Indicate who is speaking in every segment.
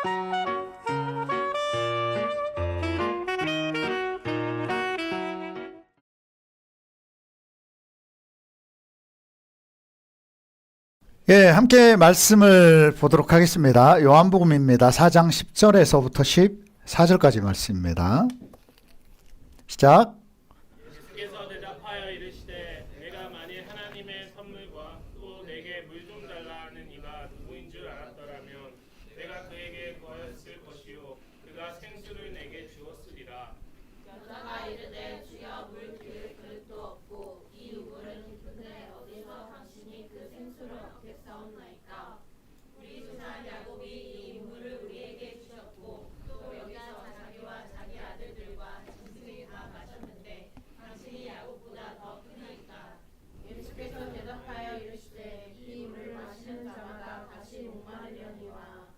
Speaker 1: 예, 함께 말씀을 보도록 하겠습니다. 요한복음입니다. 4장 10절에서부터 14절까지 말씀입니다. 시작.
Speaker 2: 예수께서 대답하여 이르시되 내가 만일 하나님의 선물과 또 내게 물 좀 달라 하는 이가 누구인 줄 알았더라면 내가 그에게 구하였을 것이요 그가 생수를 내게 주었으리라.
Speaker 3: 여자가 이르되 주여 물 기를 그릇도 없고 이 우물은 깊은데 어디서 당신이 그 생수를 얻겠사옵나이까. 우리 조상 야곱이 이 우물을 우리에게 주셨고 또 여기서 자기와 자기 아들들과 짐승이 다 마셨는데 당신이 야곱보다 더 크나이까. 예수께서 대답하여 이르시되 이 물을 마시는 자마다 다시 목마르려니와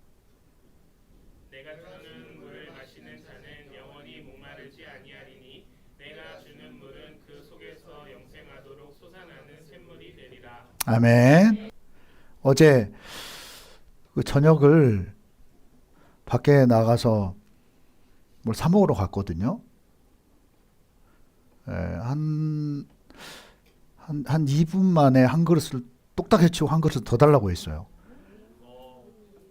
Speaker 2: 내가 주는 물을 마시는 자는 영원히 목마르지 아니하리니 내가 주는 물은 그 속에서 영생하도록 솟아나는 샘물이 되리라.
Speaker 1: 아멘. 어제 그 저녁을 밖에 나가서 뭘 사 먹으러 갔거든요. 한 2분 만에 한 그릇을 뚝딱 해치고 한 그릇을 더 달라고 했어요.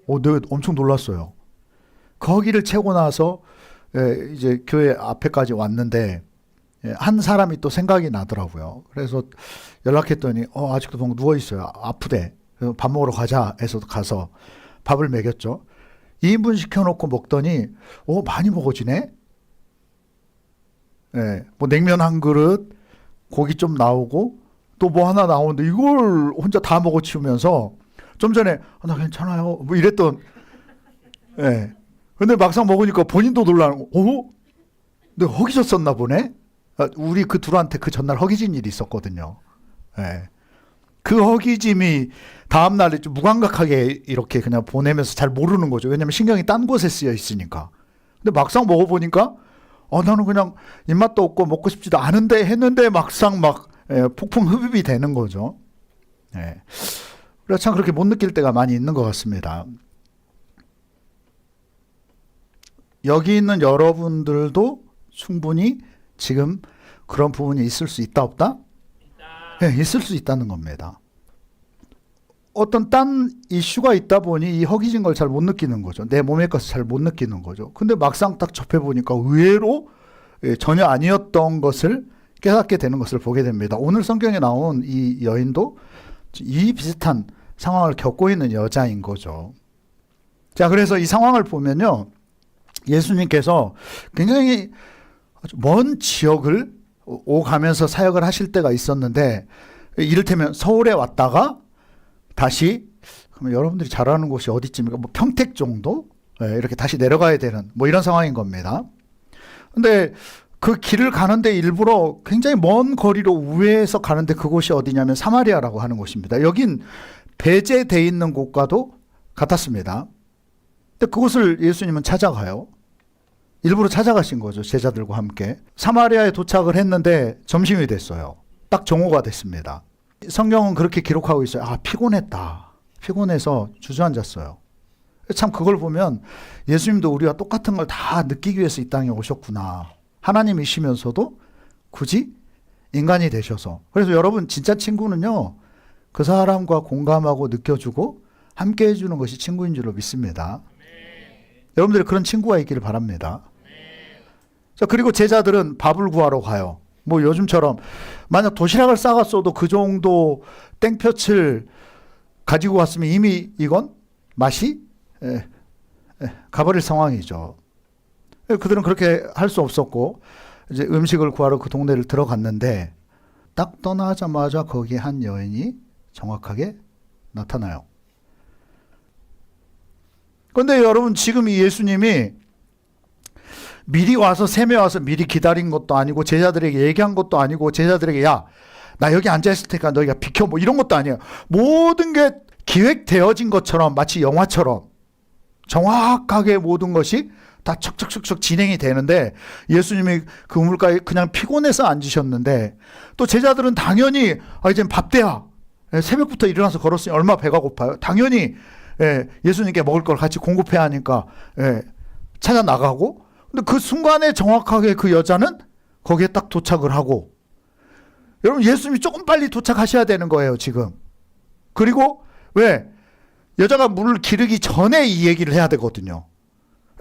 Speaker 1: 내가 엄청 놀랐어요. 거기를 채고 나서 이제 교회 앞에까지 왔는데 한 사람이 또 생각이 나더라고요. 그래서 연락했더니 아직도 막 누워 있어요. 아프대. 그래서 밥 먹으러 가자 해서 가서 밥을 먹였죠. 2인분 시켜놓고 먹더니 많이 먹어지네. 뭐 냉면 한 그릇, 고기 좀 나오고 또 뭐 하나 나오는데 이걸 혼자 다 먹어치우면서 좀 전에 나 괜찮아요 뭐 이랬던. 근데 막상 먹으니까 본인도 놀라는 거. 내가 허기졌었나 보네. 우리 그 둘한테 그 전날 허기진 일이 있었거든요. 그 허기짐이 다음날 좀 무감각하게 이렇게 그냥 보내면서 잘 모르는 거죠. 왜냐면 신경이 딴 곳에 쓰여 있으니까. 근데 막상 먹어보니까 나는 그냥 입맛도 없고 먹고 싶지도 않은데 했는데 막상 막 폭풍 흡입이 되는 거죠. 그래서 참 그렇게 못 느낄 때가 많이 있는 것 같습니다. 여기 있는 여러분들도 충분히 지금 그런 부분이 있을 수 있다 없다? 있을 수 있다는 겁니다. 어떤 딴 이슈가 있다 보니 이 허기진 걸 잘 못 느끼는 거죠. 내 몸의 것을 잘 못 느끼는 거죠. 근데 막상 딱 접해보니까 의외로 전혀 아니었던 것을 깨닫게 되는 것을 보게 됩니다. 오늘 성경에 나온 이 여인도 이 비슷한 상황을 겪고 있는 여자인 거죠. 자, 그래서 이 상황을 보면요. 예수님께서 굉장히 먼 지역을 오가면서 사역을 하실 때가 있었는데, 이를테면 서울에 왔다가 다시, 그러면 여러분들이 잘 아는 곳이 어디쯤입니까? 뭐 평택 정도? 이렇게 다시 내려가야 되는 뭐 이런 상황인 겁니다. 근데 그 길을 가는데 일부러 굉장히 먼 거리로 우회해서 가는데 그곳이 어디냐면 사마리아라고 하는 곳입니다. 여긴 배제되어 있는 곳과도 같았습니다. 근데 그곳을 예수님은 찾아가요. 일부러 찾아가신 거죠. 제자들과 함께. 사마리아에 도착을 했는데 점심이 됐어요. 딱 정오가 됐습니다. 성경은 그렇게 기록하고 있어요. 피곤했다. 피곤해서 주저앉았어요. 참 그걸 보면 예수님도 우리와 똑같은 걸 다 느끼기 위해서 이 땅에 오셨구나. 하나님이시면서도 굳이 인간이 되셔서. 그래서 여러분 진짜 친구는요. 그 사람과 공감하고 느껴주고 함께 해주는 것이 친구인 줄로 믿습니다. 여러분들이 그런 친구가 있기를 바랍니다. 자, 그리고 제자들은 밥을 구하러 가요. 뭐 요즘처럼 만약 도시락을 싸갔어도 그 정도 땡볕을 가지고 왔으면 이미 이건 맛이 가버릴 상황이죠. 그들은 그렇게 할 수 없었고 이제 음식을 구하러 그 동네를 들어갔는데 딱 떠나자마자 거기에 한 여인이 정확하게 나타나요. 그런데 여러분 지금 이 예수님이 미리 와서 샘에 와서 미리 기다린 것도 아니고 제자들에게 얘기한 것도 아니고 제자들에게 야, 나 여기 앉아있을 테니까 너희가 비켜 뭐 이런 것도 아니에요. 모든 게 기획되어진 것처럼 마치 영화처럼 정확하게 모든 것이 다 척척척척 진행이 되는데 예수님이 그 우물가에 그냥 피곤해서 앉으셨는데 또 제자들은 당연히 이제 밥때야 새벽부터 일어나서 걸었으니 얼마나 배가 고파요. 당연히 예, 예수님께 먹을 걸 같이 공급해야 하니까 예, 찾아 나가고, 근데 그 순간에 정확하게 그 여자는 거기에 딱 도착을 하고, 여러분 예수님이 조금 빨리 도착하셔야 되는 거예요 지금. 그리고 왜? 여자가 물을 기르기 전에 이 얘기를 해야 되거든요.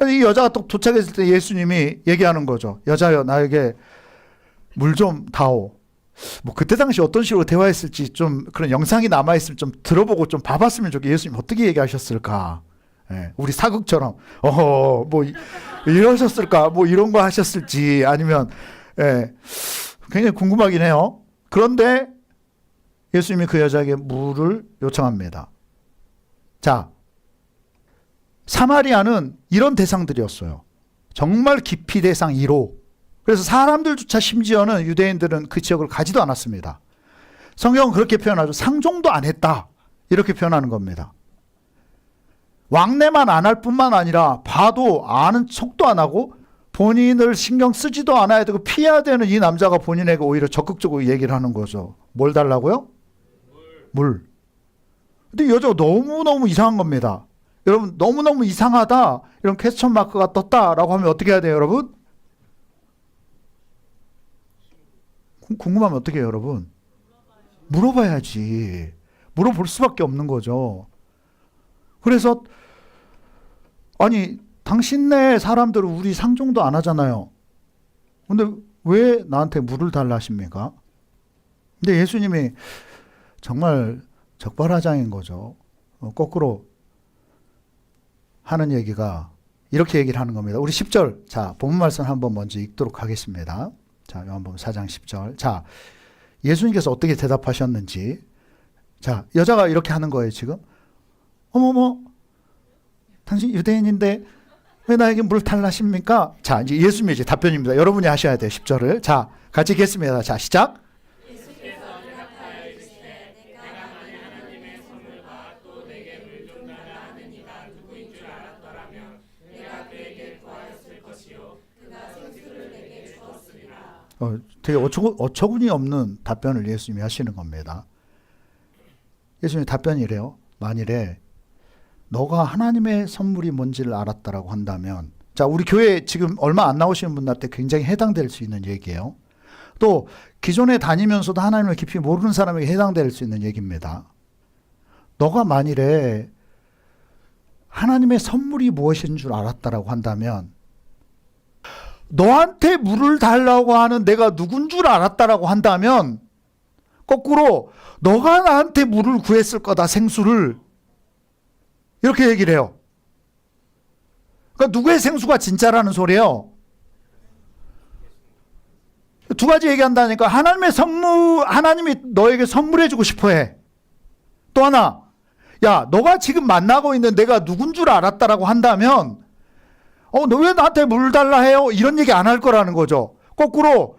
Speaker 1: 이 여자가 또 도착했을 때 예수님이 얘기하는 거죠. 여자여, 나에게 물 좀 다오. 뭐 그때 당시 어떤 식으로 대화했을지 좀 그런 영상이 남아있으면 좀 들어보고 좀 봐봤으면 좋겠어요. 예수님 어떻게 얘기하셨을까? 예, 우리 사극처럼 뭐 이러셨을까? 뭐 이런 거 하셨을지, 아니면 예, 굉장히 궁금하긴 해요. 그런데 예수님이 그 여자에게 물을 요청합니다. 자, 사마리아는 이런 대상들이었어요. 정말 기피 대상 1호. 그래서 사람들조차, 심지어는 유대인들은 그 지역을 가지도 않았습니다. 성경은 그렇게 표현하죠. 상종도 안 했다, 이렇게 표현하는 겁니다. 왕래만 안 할 뿐만 아니라 봐도 아는 척도 안 하고 본인을 신경 쓰지도 않아야 되고 피해야 되는 이 남자가 본인에게 오히려 적극적으로 얘기를 하는 거죠. 뭘 달라고요? 물. 근데 이 여자가 너무너무 이상한 겁니다. 여러분, 너무너무 이상하다, 이런 퀘스천 마크가 떴다라고 하면 어떻게 해야 돼요, 여러분? 궁금하면 어떻게 해요, 여러분? 물어봐야지. 물어볼 수밖에 없는 거죠. 그래서 아니, 당신네 사람들은 우리 상종도 안 하잖아요. 근데 왜 나한테 물을 달라 하십니까? 근데 예수님이 정말 적발하장인 거죠. 거꾸로 하는 얘기가 이렇게 얘기를 하는 겁니다. 우리 10절, 자, 본문 말씀 한번 먼저 읽도록 하겠습니다. 자, 요한복음 4장 10절. 자, 예수님께서 어떻게 대답하셨는지. 자, 여자가 이렇게 하는 거예요, 지금. 어머머, 당신 유대인인데 왜 나에게 물을 달라십니까? 자, 이제 예수님의 이제 답변입니다. 여러분이 하셔야 돼요, 10절을. 자, 같이 읽겠습니다. 자, 시작. 되게 어처구니 없는 답변을 예수님이 하시는 겁니다. 예수님의 답변이 이래요. 만일에 너가 하나님의 선물이 뭔지를 알았다라고 한다면, 자, 우리 교회 지금 얼마 안 나오시는 분들한테 굉장히 해당될 수 있는 얘기예요. 또 기존에 다니면서도 하나님을 깊이 모르는 사람에게 해당될 수 있는 얘기입니다. 너가 만일에 하나님의 선물이 무엇인 줄 알았다라고 한다면, 너한테 물을 달라고 하는 내가 누군 줄 알았다라고 한다면, 거꾸로 너가 나한테 물을 구했을 거다, 생수를. 이렇게 얘기를 해요. 그러니까 누구의 생수가 진짜라는 소리예요? 두 가지 얘기한다니까. 하나님의 선물, 하나님이 너에게 선물해주고 싶어해. 또 하나, 야, 너가 지금 만나고 있는 내가 누군 줄 알았다라고 한다면, 너 왜 나한테 물 달라 해요? 이런 얘기 안 할 거라는 거죠. 거꾸로,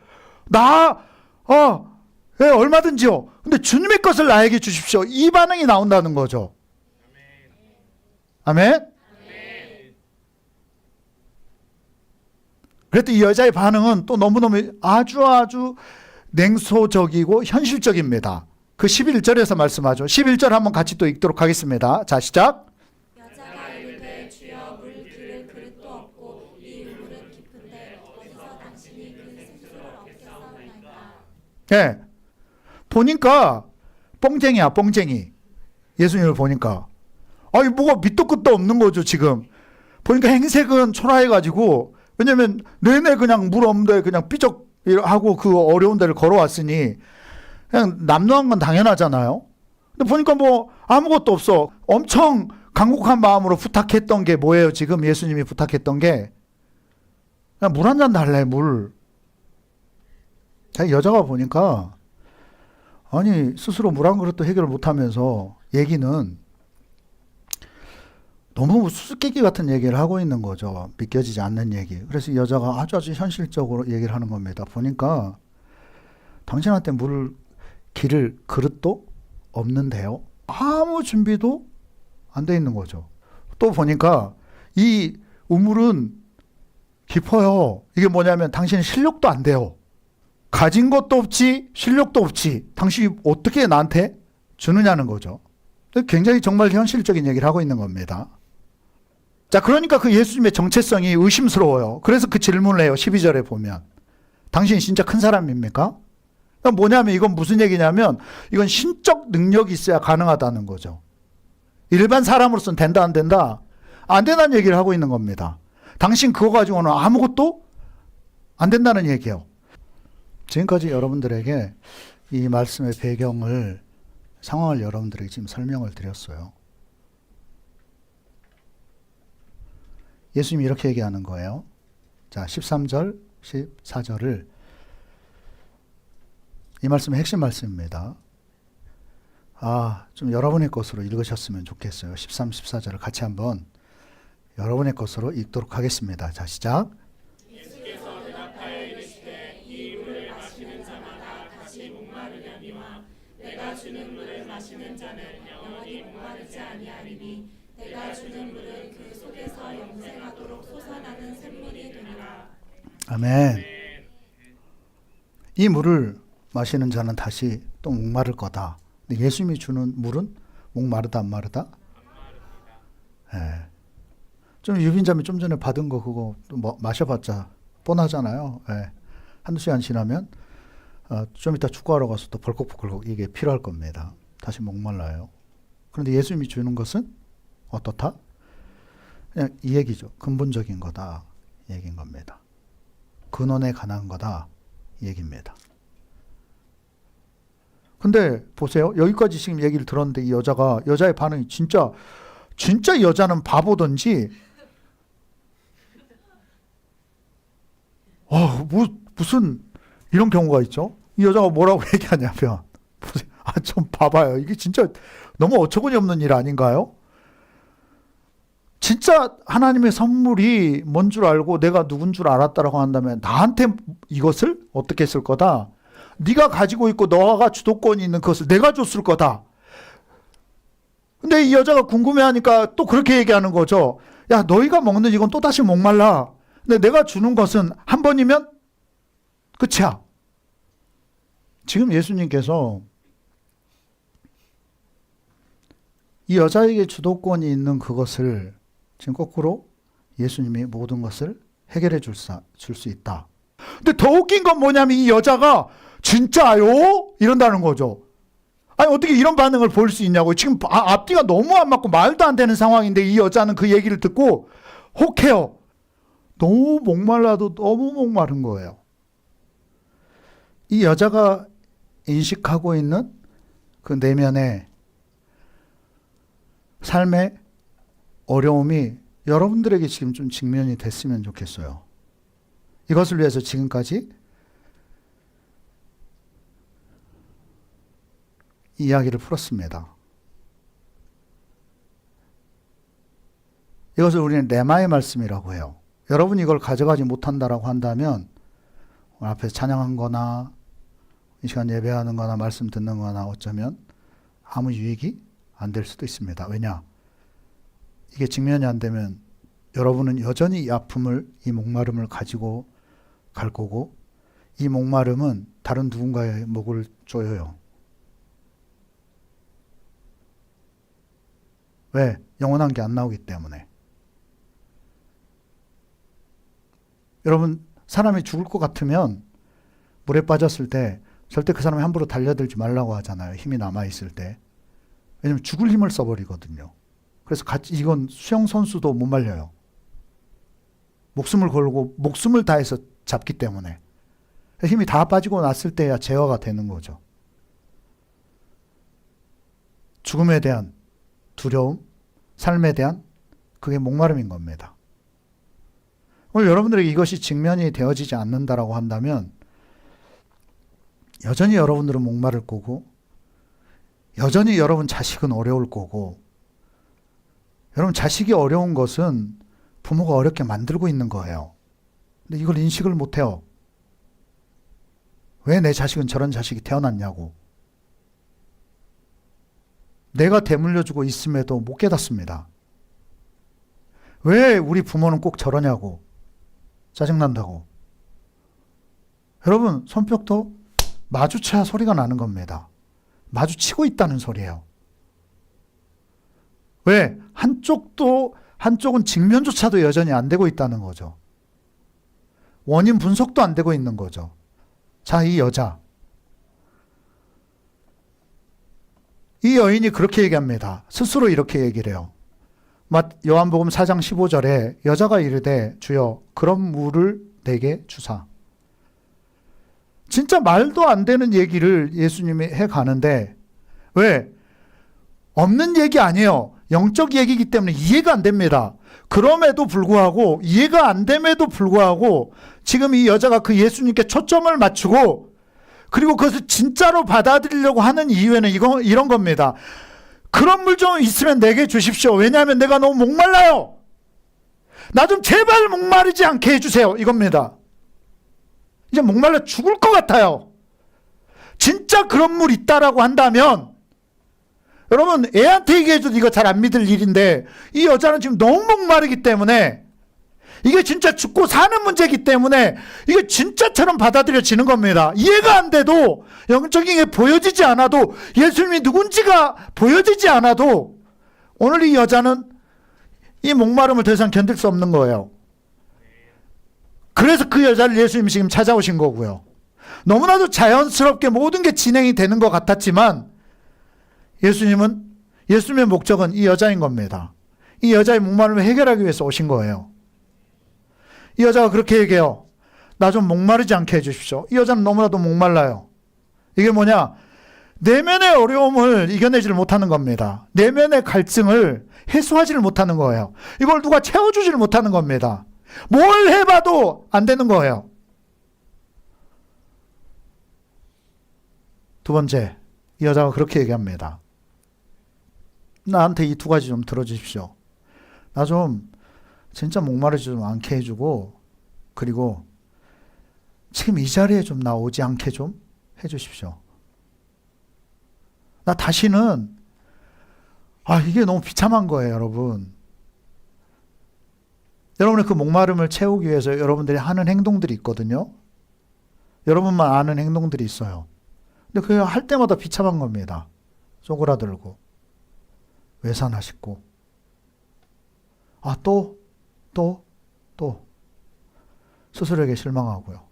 Speaker 1: 예, 얼마든지요. 근데 주님의 것을 나에게 주십시오. 이 반응이 나온다는 거죠. 아멘? 그랬더니 이 여자의 반응은 또 너무너무 아주 냉소적이고 현실적입니다. 그 11절에서 말씀하죠. 11절 한번 같이 또 읽도록 하겠습니다. 자, 시작.
Speaker 3: 여자가 이르되 주여 물 기를 그릇도 없고 이 우물은 깊은데 어디서 당신이 그 생수를 얻겠사오나이까.
Speaker 1: 예. 보니까 뻥쟁이야, 뻥쟁이. 예수님을 보니까. 아니, 뭐가 밑도 끝도 없는 거죠, 지금. 보니까 행색은 초라해가지고, 왜냐면 내내 그냥 물 없는데 그냥 삐적하고 그 어려운 데를 걸어왔으니 그냥 남루한 건 당연하잖아요. 근데 보니까 뭐 아무것도 없어. 엄청 간곡한 마음으로 부탁했던 게 뭐예요? 지금 예수님이 부탁했던 게 그냥 물 한 잔 달래, 물. 자, 여자가 보니까 아니, 스스로 물 한 그릇도 해결을 못하면서 얘기는 너무 수수께끼 같은 얘기를 하고 있는 거죠. 믿겨지지 않는 얘기. 그래서 이 여자가 아주 현실적으로 얘기를 하는 겁니다. 보니까 당신한테 물을 기를 그릇도 없는데요. 아무 준비도 안 돼 있는 거죠. 또 보니까 이 우물은 깊어요. 이게 뭐냐면 당신은 실력도 안 돼요. 가진 것도 없지, 실력도 없지. 당신이 어떻게 나한테 주느냐는 거죠. 굉장히 정말 현실적인 얘기를 하고 있는 겁니다. 자, 그러니까 그 예수님의 정체성이 의심스러워요. 그래서 그 질문을 해요. 12절에 보면. 당신이 진짜 큰 사람입니까? 그러니까 뭐냐면 이건 무슨 얘기냐면 이건 신적 능력이 있어야 가능하다는 거죠. 일반 사람으로서는 된다 안 된다? 안 된다는 얘기를 하고 있는 겁니다. 당신 그거 가지고는 아무것도 안 된다는 얘기예요. 지금까지 여러분들에게 이 말씀의 배경을 상황을 여러분들에게 지금 설명을 드렸어요. 예수님이 이렇게 얘기하는 거예요. 자, 13절, 14절을 이 말씀의 핵심 말씀입니다. 좀 여러분의 것으로 읽으셨으면 좋겠어요. 13, 14절을 같이 한번 여러분의 것으로 읽도록 하겠습니다. 자, 시작.
Speaker 2: 예수께서 대답하여 이르시되 이 물을 마시는 자마다 다시 목마르려니와 내가 주는 물을 마시는 자는 영원히 목마르지 아니하리니 내가 주는 물은 그 속에서 영생하도록 솟아나는 샘물이 되리라.
Speaker 1: 아멘. 이 물을 마시는 자는 다시 또 목마를 거다. 근데 예수님이 주는 물은 목마르다 안 마르다? 예. 좀 유빈자매 좀 전에 받은 거 그거 뭐 마셔봤자 뻔하잖아요. 예. 한두 시간 지나면 좀 이따 축구하러 가서 또 벌컥벌컥 이게 필요할 겁니다. 다시 목말라요. 그런데 예수님이 주는 것은 어떻다? 그냥 이 얘기죠. 근본적인 거다. 이 얘기인 겁니다. 근원에 관한 거다. 이 얘기입니다. 근데 보세요. 여기까지 지금 얘기를 들었는데 이 여자의 반응이 진짜 여자는 바보든지 무슨 이런 경우가 있죠. 이 여자가 뭐라고 얘기하냐면 보세요. 좀 봐봐요. 이게 진짜 너무 어처구니 없는 일 아닌가요? 진짜 하나님의 선물이 뭔 줄 알고 내가 누군 줄 알았다라고 한다면 나한테 이것을 어떻게 했을 거다. 네가 가지고 있고 너가 주도권이 있는 그것을 내가 줬을 거다. 근데 이 여자가 궁금해하니까 또 그렇게 얘기하는 거죠. 야, 너희가 먹는 이건 또다시 목말라. 근데 내가 주는 것은 한 번이면 끝이야. 지금 예수님께서 이 여자에게 주도권이 있는 그것을 지금 거꾸로 예수님이 모든 것을 해결해 줄 수 있다. 근데 더 웃긴 건 뭐냐면 이 여자가 진짜요? 이런다는 거죠. 아니 어떻게 이런 반응을 볼 수 있냐고. 지금 앞뒤가 너무 안 맞고 말도 안 되는 상황인데 이 여자는 그 얘기를 듣고 혹해요. 너무 목말라도 너무 목마른 거예요. 이 여자가 인식하고 있는 그 내면의 삶의 어려움이 여러분들에게 지금 좀 직면이 됐으면 좋겠어요. 이것을 위해서 지금까지 이야기를 풀었습니다. 이것을 우리는 레마의 말씀이라고 해요. 여러분이 이걸 가져가지 못한다라고 한다면 오늘 앞에서 찬양한 거나 이 시간 예배하는 거나 말씀 듣는 거나 어쩌면 아무 유익이 안 될 수도 있습니다. 왜냐? 이게 직면이 안 되면 여러분은 여전히 이 아픔을, 이 목마름을 가지고 갈 거고 이 목마름은 다른 누군가의 목을 조여요. 왜? 영원한 게 안 나오기 때문에. 여러분, 사람이 죽을 것 같으면 물에 빠졌을 때 절대 그 사람이 함부로 달려들지 말라고 하잖아요. 힘이 남아있을 때. 왜냐면 죽을 힘을 써버리거든요. 그래서 이건 수영 선수도 못 말려요. 목숨을 걸고 목숨을 다해서 잡기 때문에. 힘이 다 빠지고 났을 때야 제어가 되는 거죠. 죽음에 대한 두려움, 삶에 대한 그게 목마름인 겁니다. 오늘 여러분들에게 이것이 직면이 되어지지 않는다라고 한다면 여전히 여러분들은 목마를 거고 여전히 여러분 자식은 어려울 거고 여러분 자식이 어려운 것은 부모가 어렵게 만들고 있는 거예요. 근데 이걸 인식을 못해요. 왜 내 자식은 저런 자식이 태어났냐고. 내가 대물려주고 있음에도 못 깨닫습니다. 왜 우리 부모는 꼭 저러냐고. 짜증난다고. 여러분, 손뼉도 마주쳐야 소리가 나는 겁니다. 마주치고 있다는 소리예요. 왜? 한쪽은 직면조차도 여전히 안 되고 있다는 거죠. 원인 분석도 안 되고 있는 거죠. 자, 이 여자. 이 여인이 그렇게 얘기합니다. 스스로 이렇게 얘기를 해요. 요한복음 4장 15절에 여자가 이르되 주여 그런 물을 내게 주사. 진짜 말도 안 되는 얘기를 예수님이 해 가는데 왜? 없는 얘기 아니에요. 영적 얘기이기 때문에 이해가 안 됩니다. 그럼에도 불구하고 이해가 안 됨에도 불구하고 지금 이 여자가 그 예수님께 초점을 맞추고 그리고 그것을 진짜로 받아들이려고 하는 이유에는 이런 겁니다. 그런 물 좀 있으면 내게 주십시오. 왜냐하면 내가 너무 목말라요. 나 좀 제발 목마르지 않게 해주세요. 이겁니다. 이제 목말라 죽을 것 같아요. 진짜 그런 물 있다라고 한다면 여러분 애한테 얘기해줘도 이거 잘 안 믿을 일인데 이 여자는 지금 너무 목마르기 때문에 이게 진짜 죽고 사는 문제이기 때문에 이게 진짜처럼 받아들여지는 겁니다. 이해가 안 돼도 영적인 게 보여지지 않아도 예수님이 누군지가 보여지지 않아도 오늘 이 여자는 이 목마름을 더 이상 견딜 수 없는 거예요. 그래서 그 여자를 예수님이 지금 찾아오신 거고요. 너무나도 자연스럽게 모든 게 진행이 되는 것 같았지만 예수님의 목적은 이 여자인 겁니다. 이 여자의 목마름을 해결하기 위해서 오신 거예요. 이 여자가 그렇게 얘기해요. 나 좀 목마르지 않게 해주십시오. 이 여자는 너무나도 목말라요. 이게 뭐냐? 내면의 어려움을 이겨내지를 못하는 겁니다. 내면의 갈증을 해소하지를 못하는 거예요. 이걸 누가 채워주지를 못하는 겁니다. 뭘 해봐도 안 되는 거예요. 두 번째, 이 여자가 그렇게 얘기합니다. 나한테 이 두 가지 좀 들어주십시오. 나 좀 진짜 목마르지 좀 않게 해주고 그리고 지금 이 자리에 좀 나 오지 않게 좀 해주십시오. 나 다시는 이게 너무 비참한 거예요, 여러분. 여러분의 그 목마름을 채우기 위해서 여러분들이 하는 행동들이 있거든요. 여러분만 아는 행동들이 있어요. 근데 그거 할 때마다 비참한 겁니다. 쪼그라들고 외산하 씻고 또 스스로에게 실망하고요.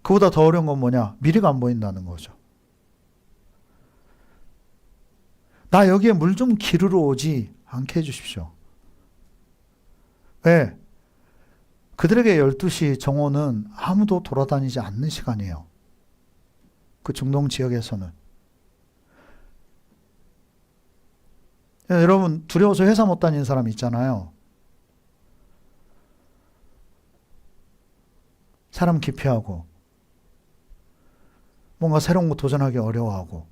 Speaker 1: 그보다 더 어려운 건 뭐냐? 미래가 안 보인다는 거죠. 나 여기에 물 좀 기르러 오지 않게 해주십시오. 왜? 그들에게 12시 정오는 아무도 돌아다니지 않는 시간이에요. 그 중동 지역에서는. 여러분 두려워서 회사 못 다니는 사람 있잖아요. 사람 기피하고 뭔가 새로운 거 도전하기 어려워하고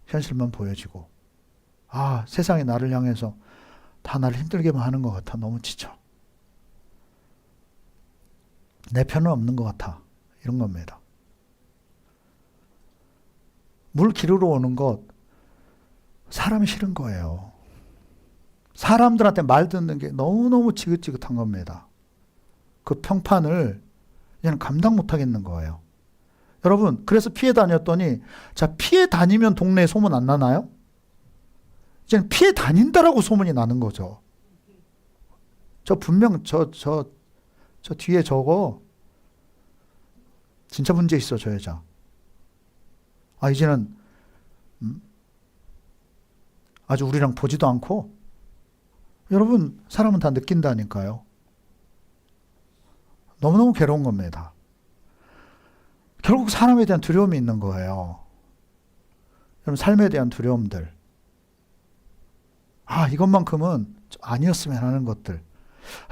Speaker 1: 현실만 보여지고 세상이 나를 향해서 다 나를 힘들게만 하는 것 같아. 너무 지쳐. 내 편은 없는 것 같아. 이런 겁니다. 물 기르러 오는 것 사람이 싫은 거예요. 사람들한테 말 듣는 게 너무너무 지긋지긋한 겁니다. 그 평판을 그냥 감당 못 하겠는 거예요. 여러분 그래서 피해 다녔더니 자 피해 다니면 동네에 소문 안 나나요? 이제는 피해 다닌다라고 소문이 나는 거죠. 저 분명 저 뒤에 저거 진짜 문제 있어 저 여자. 이제는 아주 우리랑 보지도 않고 여러분 사람은 다 느낀다니까요. 너무너무 괴로운 겁니다. 결국 사람에 대한 두려움이 있는 거예요. 여러분 삶에 대한 두려움들. 이것만큼은 좀 아니었으면 하는 것들.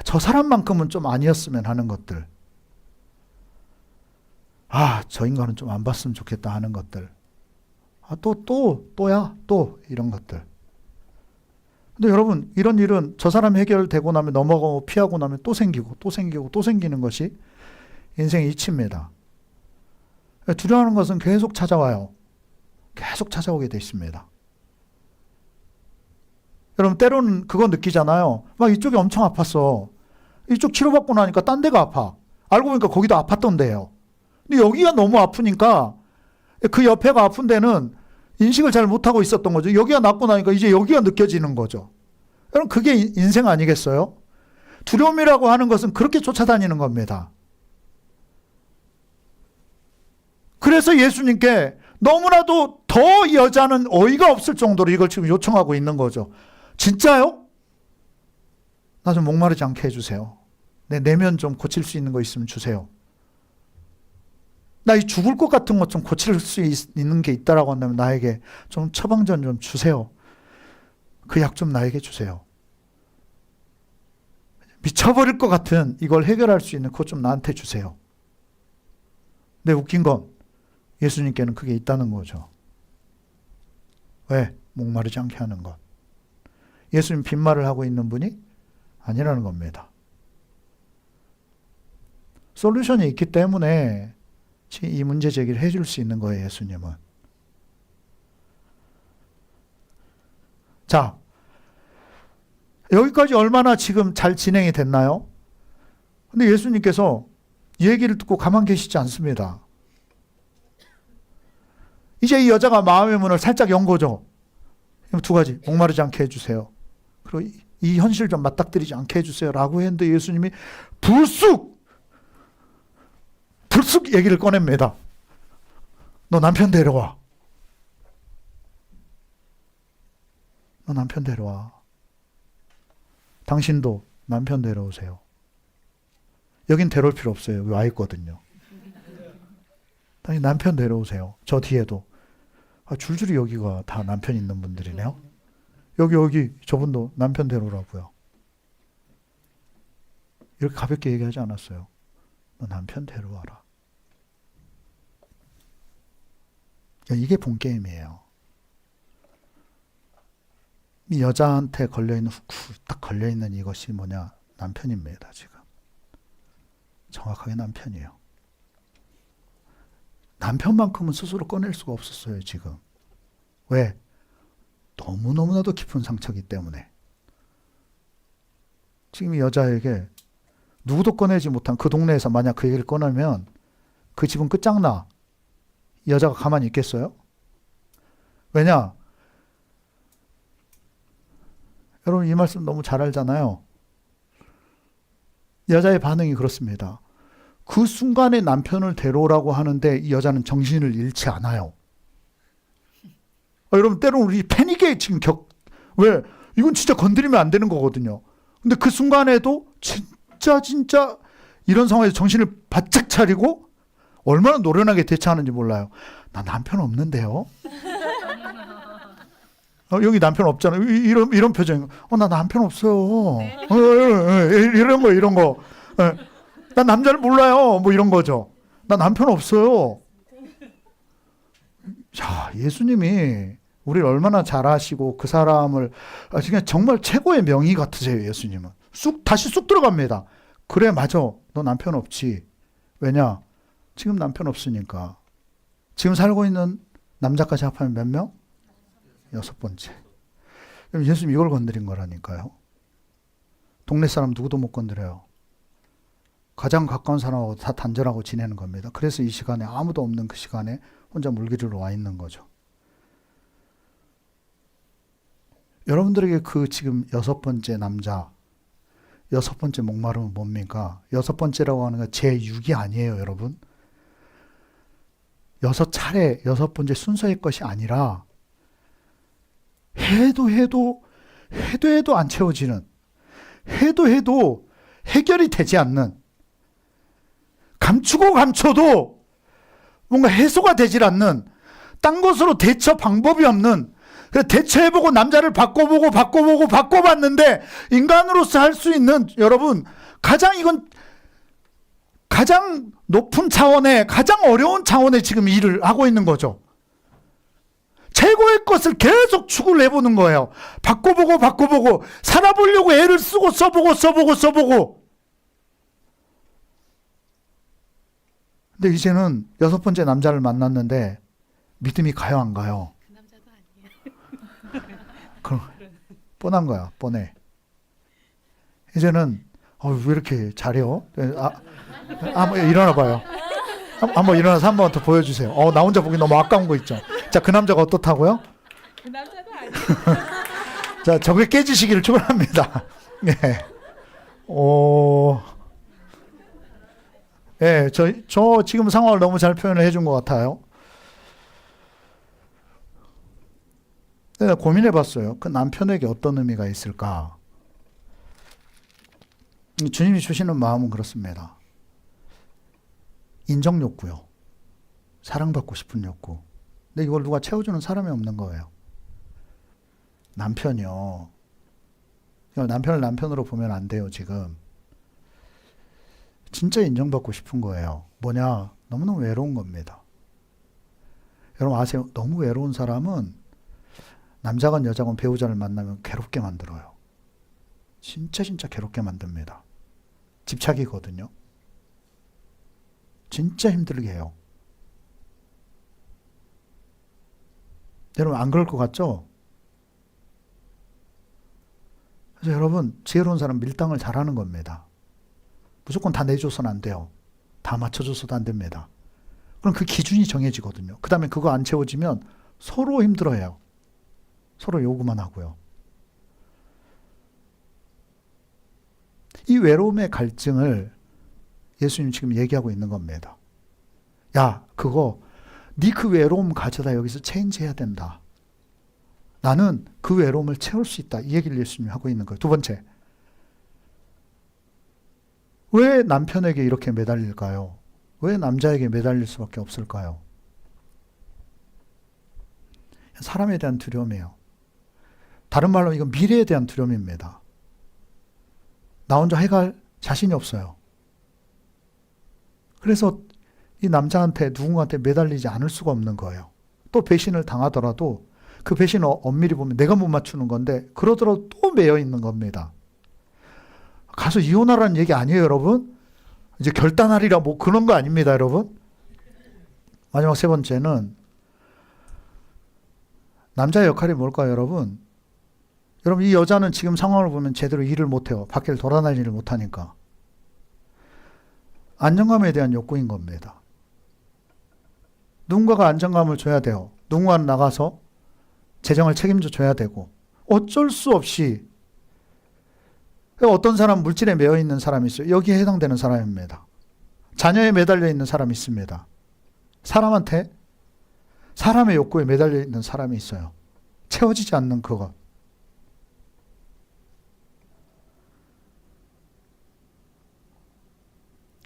Speaker 1: 저 사람만큼은 좀 아니었으면 하는 것들. 저 인간은 좀 안 봤으면 좋겠다 하는 것들. 또 이런 것들. 근데 여러분 이런 일은 저 사람이 해결되고 나면 넘어가고 피하고 나면 또 생기는 것이 인생의 이치입니다. 두려워하는 것은 계속 찾아와요. 계속 찾아오게 돼 있습니다. 여러분 때로는 그거 느끼잖아요. 막 이쪽이 엄청 아팠어. 이쪽 치료받고 나니까 딴 데가 아파. 알고 보니까 거기도 아팠던 데예요. 근데 여기가 너무 아프니까 그 옆에가 아픈 데는 인식을 잘 못하고 있었던 거죠. 여기가 낫고 나니까 이제 여기가 느껴지는 거죠. 여러분 그게 인생 아니겠어요? 두려움이라고 하는 것은 그렇게 쫓아다니는 겁니다. 그래서 예수님께 너무나도 더 여자는 어이가 없을 정도로 이걸 지금 요청하고 있는 거죠. 진짜요? 나 좀 목마르지 않게 해주세요. 내 내면 좀 고칠 수 있는 거 있으면 주세요. 나 이 죽을 것 같은 것 좀 고칠 수 있는 게 있다라고 한다면 나에게 좀 처방전 좀 주세요. 그 약 좀 나에게 주세요. 미쳐버릴 것 같은 이걸 해결할 수 있는 그것 좀 나한테 주세요. 근데 웃긴 건 예수님께는 그게 있다는 거죠. 왜? 목마르지 않게 하는 것. 예수님 빈말을 하고 있는 분이 아니라는 겁니다. 솔루션이 있기 때문에 이 문제 제기를 해줄 수 있는 거예요, 예수님은. 자, 여기까지 얼마나 지금 잘 진행이 됐나요? 근데 예수님께서 이 얘기를 듣고 가만 계시지 않습니다. 이제 이 여자가 마음의 문을 살짝 연 거죠. 두 가지, 목마르지 않게 해주세요. 그리고 이 현실 좀 맞닥뜨리지 않게 해주세요 라고 했는데 예수님이 불쑥 얘기를 꺼냅니다. 너 남편 데려와. 너 남편 데려와. 당신도 남편 데려오세요. 여긴 데려올 필요 없어요. 여기 와 있거든요. 당신 남편 데려오세요. 저 뒤에도. 줄줄이 여기가 다 남편 있는 분들이네요. 여기 저분도 남편 데려오라고요. 이렇게 가볍게 얘기하지 않았어요. 너 남편 데려와라. 이게 본게임이에요. 이 여자한테 걸려있는 딱 걸려있는 이것이 뭐냐? 남편입니다. 지금 정확하게 남편이에요. 남편만큼은 스스로 꺼낼 수가 없었어요. 지금. 왜? 너무너무나도 깊은 상처이기 때문에. 지금 이 여자에게 누구도 꺼내지 못한 그 동네에서 만약 그 얘기를 꺼내면 그 집은 끝장나. 이 여자가 가만히 있겠어요? 왜냐? 여러분 이 말씀 너무 잘 알잖아요. 여자의 반응이 그렇습니다. 그 순간에 남편을 데려오라고 하는데 이 여자는 정신을 잃지 않아요. 여러분 때로는 우리 패닉에 지금 왜? 이건 진짜 건드리면 안 되는 거거든요. 근데 그 순간에도 진짜 이런 상황에서 정신을 바짝 차리고 얼마나 노련하게 대처하는지 몰라요. 나 남편 없는데요? 여기 남편 없잖아요. 이런 표정. 나 남편 없어요.
Speaker 4: 네.
Speaker 1: 이런 거. 난 남자를 몰라요. 뭐 이런 거죠. 나 남편 없어요. 자, 예수님이 우리를 얼마나 잘 아시고 그 사람을 그냥 정말 최고의 명의 같으세요. 예수님은. 다시 쑥 들어갑니다. 그래 맞아. 너 남편 없지. 왜냐? 지금 남편 없으니까. 지금 살고 있는 남자까지 합하면 몇 명? 6번째. 예수님 이걸 건드린 거라니까요. 동네 사람 누구도 못 건드려요. 가장 가까운 사람하고 다 단절하고 지내는 겁니다. 그래서 이 시간에 아무도 없는 그 시간에 혼자 물길로 와 있는 거죠. 여러분들에게 그 지금 6번째 남자, 6번째 목마름은 뭡니까? 6번째라고 하는 건 제6이 아니에요, 여러분. 6차례, 6번째 순서의 것이 아니라 해도 안 채워지는, 해도 해결이 되지 않는, 감추고 감춰도 뭔가 해소가 되질 않는, 딴 것으로 대처 방법이 없는, 대처해보고 남자를 바꿔봤는데 인간으로서 할 수 있는, 여러분 이건 가장 높은 차원의, 가장 어려운 차원의 지금 일을 하고 있는 거죠. 최고의 것을 계속 추구를 해보는 거예요. 바꿔보고 살아보려고 애를 쓰고 써보고 근데 이제는 6번째 남자를 만났는데 믿음이 가요 안 가요?
Speaker 4: 그 남자도 아니에요.
Speaker 1: 그럼 뻔한 거야. 뻔해. 이제는 왜 이렇게 잘해요? 한번 일어나 봐요. 한번 일어나서 한 번 더 보여주세요. 나 혼자 보기 너무 아까운 거 있죠. 자, 그 남자가 어떻다고요?
Speaker 4: 그 남자도 아니에요.
Speaker 1: 자, 저게 깨지시기를 축원합니다. 네. 예, 저 지금 상황을 너무 잘 표현을 해준 것 같아요. 내가 고민해 봤어요. 그 남편에게 어떤 의미가 있을까? 주님이 주시는 마음은 그렇습니다. 인정 욕구요. 사랑받고 싶은 욕구. 근데 이걸 누가 채워주는 사람이 없는 거예요. 남편이요. 남편을 남편으로 보면 안 돼요, 지금. 진짜 인정받고 싶은 거예요. 뭐냐? 너무너무 외로운 겁니다. 여러분 아세요? 너무 외로운 사람은 남자건 여자건 배우자를 만나면 괴롭게 만들어요. 진짜 괴롭게 만듭니다. 집착이거든요. 진짜 힘들게 해요. 여러분 안 그럴 것 같죠? 그래서 여러분 지혜로운 사람 밀당을 잘하는 겁니다. 무조건 다 내줘서는 안 돼요. 다 맞춰줘서도 안 됩니다. 그럼 그 기준이 정해지거든요. 그 다음에 그거 안 채워지면 서로 힘들어해요. 서로 요구만 하고요. 이 외로움의 갈증을 예수님 지금 얘기하고 있는 겁니다. 야, 그거 네 그 외로움 가져다 여기서 체인지해야 된다. 나는 그 외로움을 채울 수 있다. 이 얘기를 예수님이 하고 있는 거예요. 두 번째, 왜 남편에게 이렇게 매달릴까요? 왜 남자에게 매달릴 수밖에 없을까요? 사람에 대한 두려움이에요. 다른 말로 이건 미래에 대한 두려움입니다. 나 혼자 해갈 자신이 없어요. 그래서 이 남자한테 누군가한테 매달리지 않을 수가 없는 거예요. 또 배신을 당하더라도 그 배신을 엄밀히 보면 내가 못 맞추는 건데 그러더라도 또 매여 있는 겁니다. 가서 이혼하라는 얘기 아니에요, 여러분? 이제 결단하리라 뭐 그런 거 아닙니다, 여러분? 마지막 세 번째는 남자의 역할이 뭘까요, 여러분? 여러분 이 여자는 지금 상황을 보면 제대로 일을 못해요. 밖을 돌아다니지를 못하니까. 안정감에 대한 욕구인 겁니다. 누군가가 안정감을 줘야 돼요. 누군가는 나가서 재정을 책임져 줘야 되고 어쩔 수 없이 어떤 사람 물질에 매여 있는 사람이 있어요. 여기에 해당되는 사람입니다. 자녀에 매달려 있는 사람이 있습니다. 사람한테 사람의 욕구에 매달려 있는 사람이 있어요. 채워지지 않는 그것.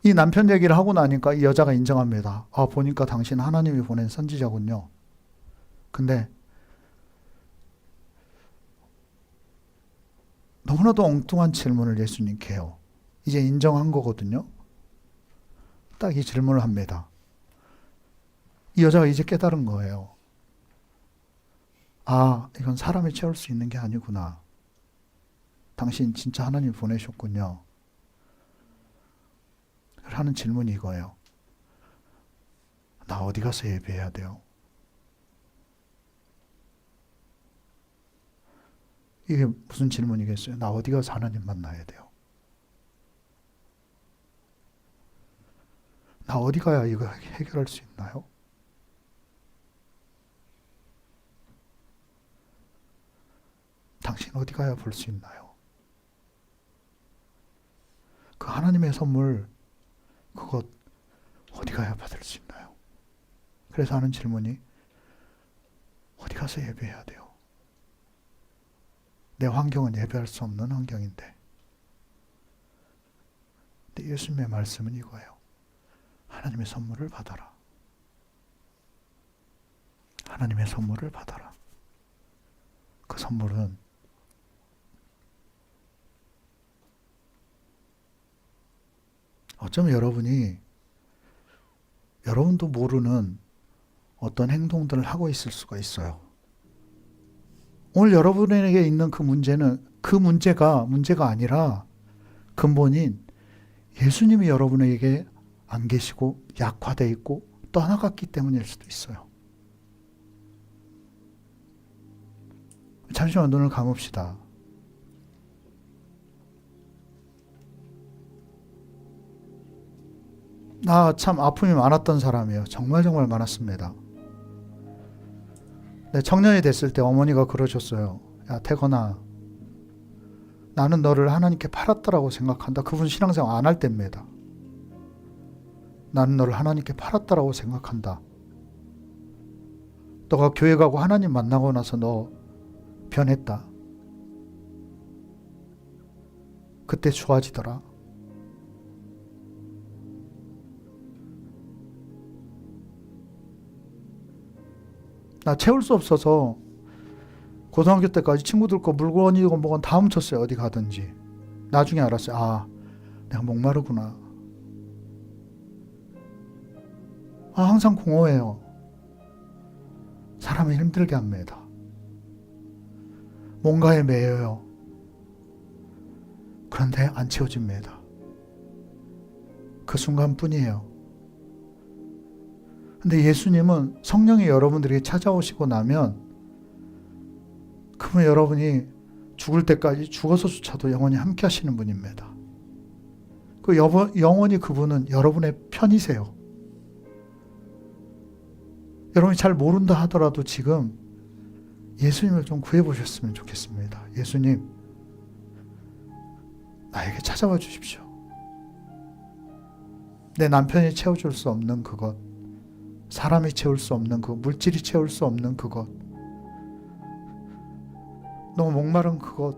Speaker 1: 이 남편 얘기를 하고 나니까 이 여자가 인정합니다. 아, 보니까 당신 하나님이 보낸 선지자군요. 근데 너무나도 엉뚱한 질문을 예수님께 해요. 이제 인정한 거거든요. 딱 이 질문을 합니다. 이 여자가 이제 깨달은 거예요. 아, 이건 사람이 채울 수 있는 게 아니구나. 당신 진짜 하나님 보내셨군요. 하는 질문이 이거예요. 나 어디 가서 예배해야 돼요? 이게 무슨 질문이겠어요? 나 어디 가서 하나님 만나야 돼요? 나 어디 가야 이거 해결할 수 있나요? 당신 어디 가야 볼 수 있나요? 그 하나님의 선물 그것 어디 가야 받을 수 있나요? 그래서 하는 질문이 어디 가서 예배해야 돼요? 내 환경은 예배할 수 없는 환경인데. 근데 예수님의 말씀은 이거예요. 하나님의 선물을 받아라. 하나님의 선물을 받아라. 그 선물은 어쩌면 여러분도 모르는 어떤 행동들을 하고 있을 수가 있어요. 오늘 여러분에게 있는 그 문제는 그 문제가 아니라 근본인 예수님이 여러분에게 안 계시고 약화되어 있고 떠나갔기 때문일 수도 있어요. 잠시만 눈을 감읍시다. 나 참 아픔이 많았던 사람이에요. 정말 많았습니다. 내 청년이 됐을 때 어머니가 그러셨어요. 야, 태건아, 나는 너를 하나님께 팔았다라고 생각한다. 그분 신앙생활 안 할 때입니다. 나는 너를 하나님께 팔았다라고 생각한다. 너가 교회 가고 하나님 만나고 나서 너 변했다. 그때 좋아지더라. 나 채울 수 없어서 고등학교 때까지 친구들 거 물건이고 뭐건 다 훔쳤어요. 어디 가든지. 나중에 알았어요. 아, 내가 목마르구나. 아, 항상 공허해요. 사람을 힘들게 합니다. 뭔가에 매여요. 그런데 안 채워집니다. 그 순간뿐이에요. 근데 예수님은 성령이 여러분들에게 찾아오시고 나면 그러면 여러분이 죽을 때까지 죽어서조차도 영원히 함께 하시는 분입니다. 그 영원히 그분은 여러분의 편이세요. 여러분이 잘 모른다 하더라도 지금 예수님을 좀 구해보셨으면 좋겠습니다. 예수님, 나에게 찾아와 주십시오. 내 남편이 채워줄 수 없는 그것, 사람이 채울 수 없는 그것, 물질이 채울 수 없는 그것, 너무 목마른 그것,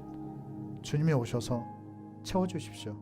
Speaker 1: 주님이 오셔서 채워주십시오.